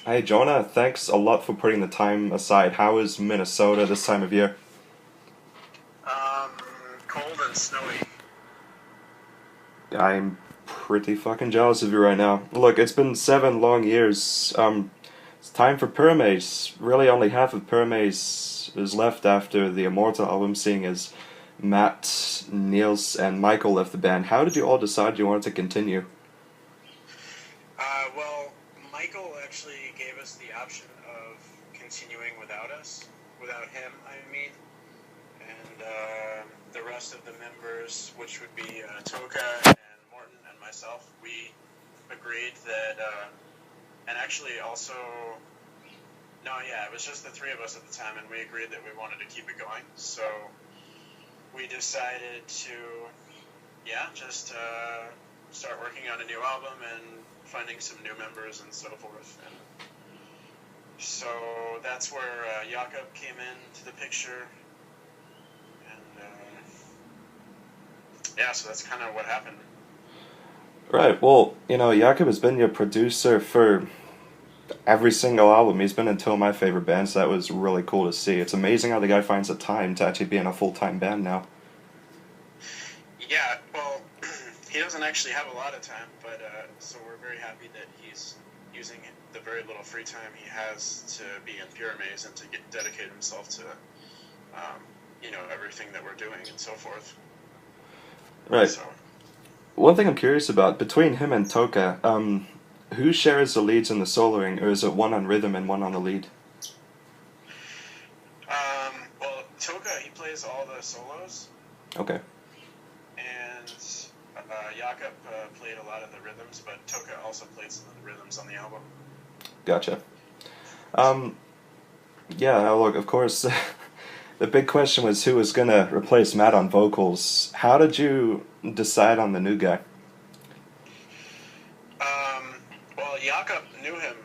Hey Jonah, thanks a lot for putting the time aside. How is Minnesota this time of year? Um, Cold and snowy. I'm pretty fucking jealous of you right now. Look, it's been 7 long years. It's time for Pyramaze. Really, only half of Pyramaze is left after the Immortal album, seeing as Matt, Niels, and Michael left the band. How did you all decide you wanted to continue? Well, Michael actually gave us the option of continuing without us, without him, I mean, and the rest of the members, which would be Toka and Morton and myself, we agreed that, and actually also, no, yeah, it was just the three of us at the time, and we agreed that we wanted to keep it going, so we decided to, yeah, just start working on a new album and finding some new members and so forth. And so that's where Jakob came into the picture, and yeah, so that's kind of what happened. Right, well, Jakob has been your producer for every single album. He's been in two of my favorite bands. That was really cool to see. It's amazing how the guy finds the time to actually be in a full time band now. Yeah, well, he doesn't actually have a lot of time, but so we're very happy that he's using the very little free time he has to be in Pyramaze and to dedicate himself to, everything that we're doing and so forth. Right. So, One thing I'm curious about between him and Toka, who shares the leads in the soloing, or is it one on rhythm and one on the lead? well, Toka, he plays all the solos, Okay, and Jakob played a lot of the rhythms, but Toka also played some of the rhythms on the album. gotcha. Um, yeah. Now look, of course, the big question was who was gonna replace Matt on vocals. How did you decide on the new guy? Um, well, Jakob knew him.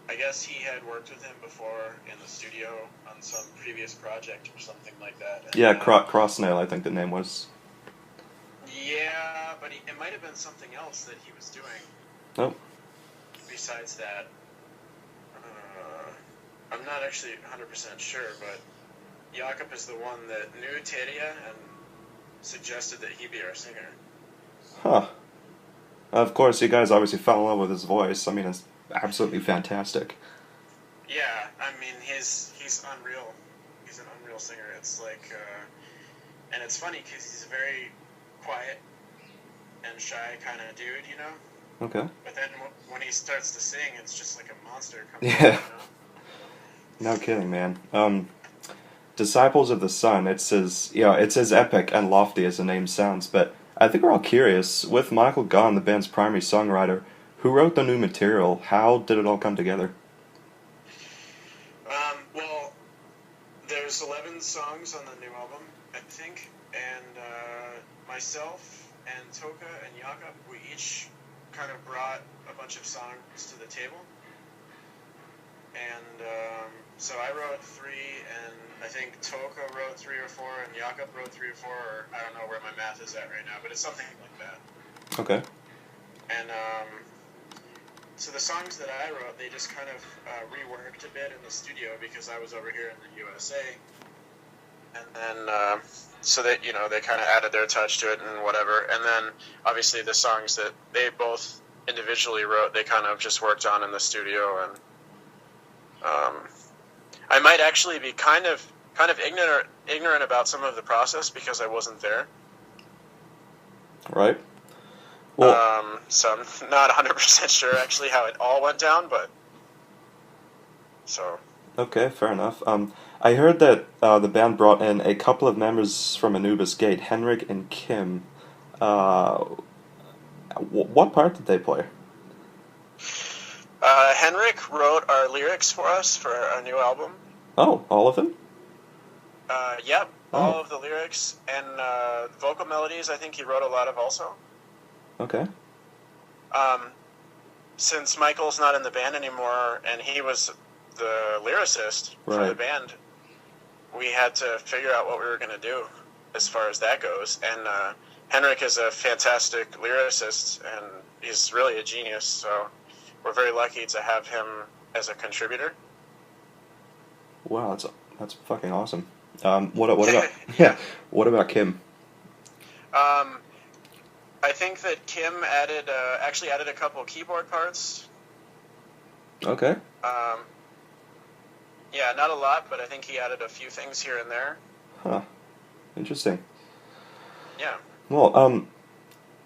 I guess he had worked with him before in the studio on some previous project or something like that. And, Yeah, Crossnail, I think the name was. yeah, but it might have been something else that he was doing Nope. besides that. I'm not actually 100% sure, but Jakob is the one that knew Teria and suggested that he be our singer. Huh. Of course, you guys obviously fell in love with his voice. I mean, it's absolutely fantastic. Yeah, I mean he's unreal. He's an unreal singer. It's like, and it's funny because he's a very quiet and shy kind of dude, you know. Okay. But then when he starts to sing, it's just like a monster comes out, Yeah. you know. No kidding, man. Disciples of the Sun. It's as epic and lofty as the name sounds. But I think we're all curious. With Michael Gahn, the band's primary songwriter, who wrote the new material? How did it all come together? Well, there's 11 songs on the new album, I think, and myself and Toka and Jakob, we each kind of brought a bunch of songs to the table. And so I wrote three, and I think Toka wrote three or four, and Jakob wrote three or four, or I don't know where my math is at right now, but it's something like that. Okay. And so the songs that I wrote, they just kind of reworked a bit in the studio because I was over here in the USA. And then, so that, they kind of added their touch to it and whatever. And then, obviously, the songs that they both individually wrote, they kind of just worked on in the studio. And I might actually be kind of ignorant about some of the process because I wasn't there. Right. Well, So I'm not 100% sure actually how it all went down, but so. okay, fair enough. I heard that the band brought in a couple of members from Anubis Gate, Henrik and Kim. What part did they play? Henrik wrote our lyrics for us for our new album. Oh, all of them? Yep, all Oh, of the lyrics and vocal melodies. I think he wrote a lot of also. okay. Um, since Michael's not in the band anymore, and he was the lyricist for the Right. band, we had to figure out what we were going to do as far as that goes. And Henrik is a fantastic lyricist, and he's really a genius. So we're very lucky to have him as a contributor. Wow, that's fucking awesome. What about Yeah. what about Kim? Um, I think that Kim actually added a couple keyboard parts. Okay. Yeah, not a lot, but I think he added a few things here and there. Huh. Interesting. Yeah. Well,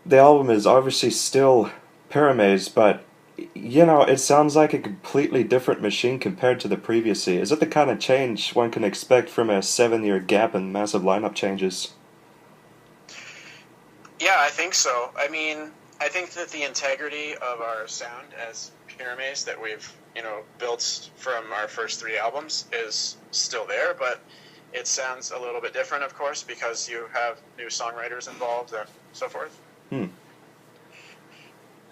the album is obviously still Pyramaze, but it sounds like a completely different machine compared to the previous. Is it the kind of change one can expect from a 7-year gap and massive lineup changes? Yeah, I think so. I mean, I think that the integrity of our sound as Pyramaze that we've, built from our first 3 albums is still there, but it sounds a little bit different, of course, because you have new songwriters involved and so forth.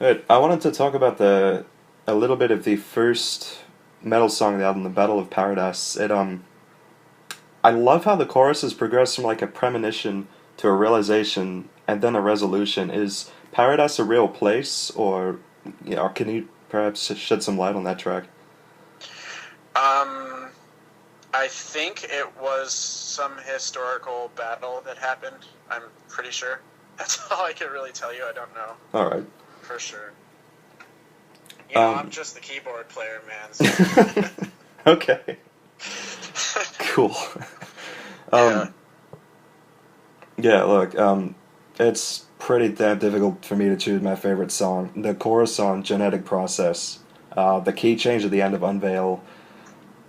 Good. I wanted to talk about a little bit of the first metal song of the album, "The Battle of Paradise." I love how the choruses progress from like a premonition to a realization and then a resolution. Is Paradise a real place, or can you perhaps shed some light on that track? I think it was some historical battle that happened. I'm pretty sure. That's all I can really tell you. I don't know. All right. For sure. I'm just the keyboard player, man. So. Okay. Cool. Yeah, look, it's pretty damn difficult for me to choose my favorite song. The chorus on "Genetic Process," the key change at the end of "Unveil,"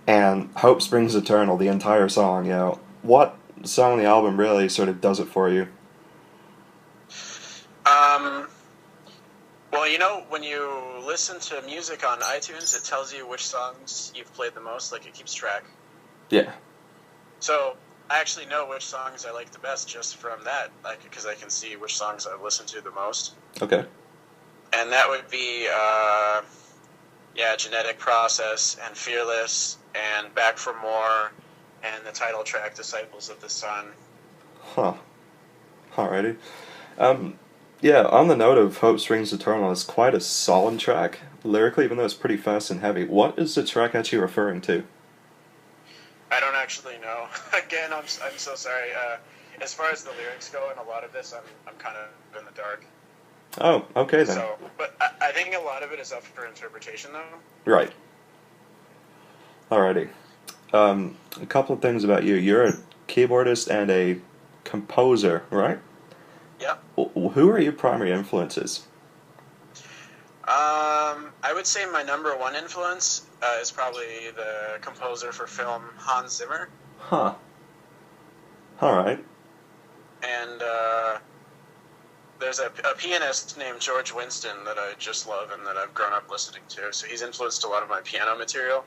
and "Hope Springs Eternal," the entire song. What song on the album really sort of does it for you? Well, when you listen to music on iTunes, it tells you which songs you've played the most. Like, it keeps track. Yeah. So I actually know which songs I like the best just from that, because I can see which songs I've listened to the most. Okay. And that would be, Genetic Process and Fearless and Back for More and the title track, Disciples of the Sun. Huh. Alrighty. Yeah, on the note of Hope Springs Eternal, it's quite a solid track, lyrically, even though it's pretty fast and heavy. What is the track actually referring to? I don't actually know. Again, I'm so sorry. As far as the lyrics go, and a lot of this, I'm kind of in the dark. Oh, okay then. So, but I think a lot of it is up for interpretation, though. Right. Alrighty. A couple of things about you. You're a keyboardist and a composer, right? Yeah. Who are your primary influences? I would say my number one influence is probably the composer for film, Hans Zimmer. Huh. Alright. And there's a pianist named George Winston that I just love and that I've grown up listening to. So he's influenced a lot of my piano material.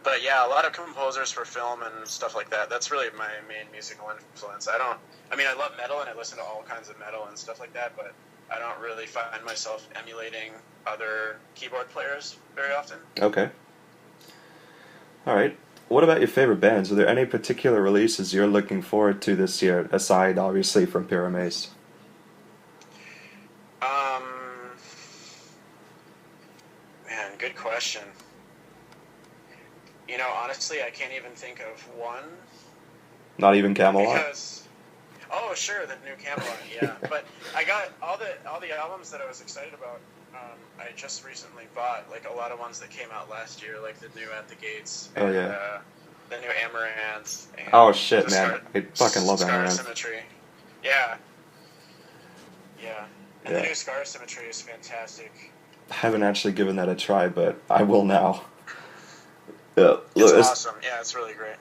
But yeah, a lot of composers for film and stuff like that. That's really my main musical influence. I love metal and I listen to all kinds of metal and stuff like that, but I don't really find myself emulating other keyboard players very often. Okay. Alright. What about your favorite bands? Are there any particular releases you're looking forward to this year, aside, obviously, from Pyramaze? Man, good question. Honestly, I can't even think of one. Not even Camelot? Sure, the new Camelot, yeah. But I got all the albums that I was excited about. I just recently bought, like, a lot of ones that came out last year, like the new At the Gates and the new Amaranth. And oh shit, man! I fucking love Scar Amaranth. Symmetry. Yeah. And the new Scar Symmetry is fantastic. I haven't actually given that a try, but I will now. It's awesome. Yeah, it's really great.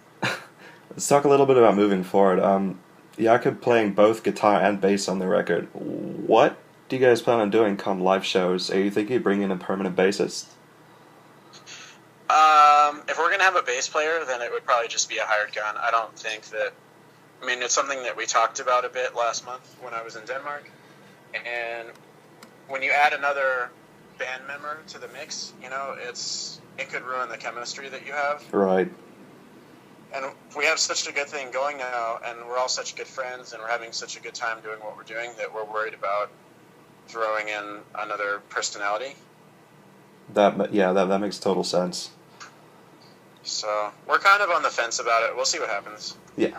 Let's talk a little bit about moving forward. Jakob playing both guitar and bass on the record. What do you guys plan on doing come live shows? Are you thinking of bringing in a permanent bassist? If we're going to have a bass player, then it would probably just be a hired gun. I don't think that... it's something that we talked about a bit last month when I was in Denmark. And when you add another band member to the mix, it could ruin the chemistry that you have. Right. And we have such a good thing going now, and we're all such good friends, and we're having such a good time doing what we're doing that we're worried about throwing in another personality. That makes total sense. So we're kind of on the fence about it. We'll see what happens. Yeah.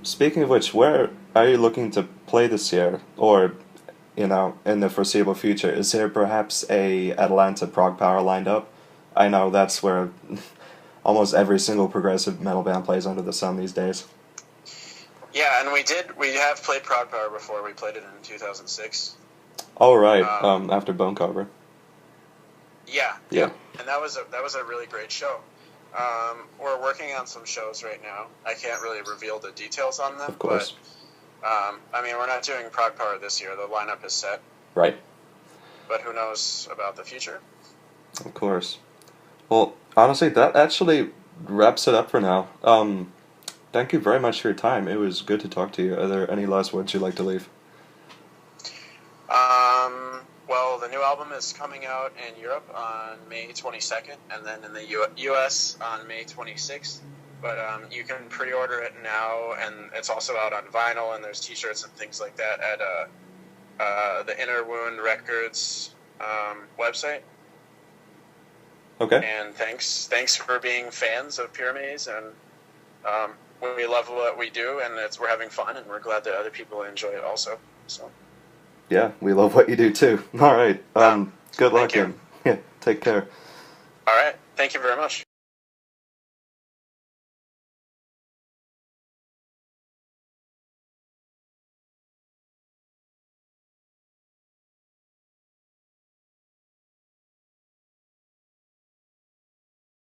Speaking of which, where are you looking to play this year, or in the foreseeable future? Is there perhaps a Atlanta Prog Power lined up? I know that's where almost every single progressive metal band plays under the sun these days. Yeah, and we have played Prog Power before. We played it in 2006. Oh right, after Bone Cover. Yeah. Yeah. And that was a really great show. We're working on some shows right now. I can't really reveal the details on them. Of course. But, we're not doing Prog Power this year. The lineup is set. Right. But who knows about the future? Of course. Well, honestly, that actually wraps it up for now. Thank you very much for your time. It was good to talk to you. Are there any last words you'd like to leave? Well, the new album is coming out in Europe on May 22nd, and then in the U.S. on May 26th. But you can pre-order it now, and it's also out on vinyl, and there's T-shirts and things like that at the Inner Wound Records website. Okay. And thanks for being fans of Pyramaze, and we love what we do, and we're having fun, and we're glad that other people enjoy it also. So. Yeah, we love what you do too. All right. Good luck, you. and yeah, take care. All right. Thank you very much.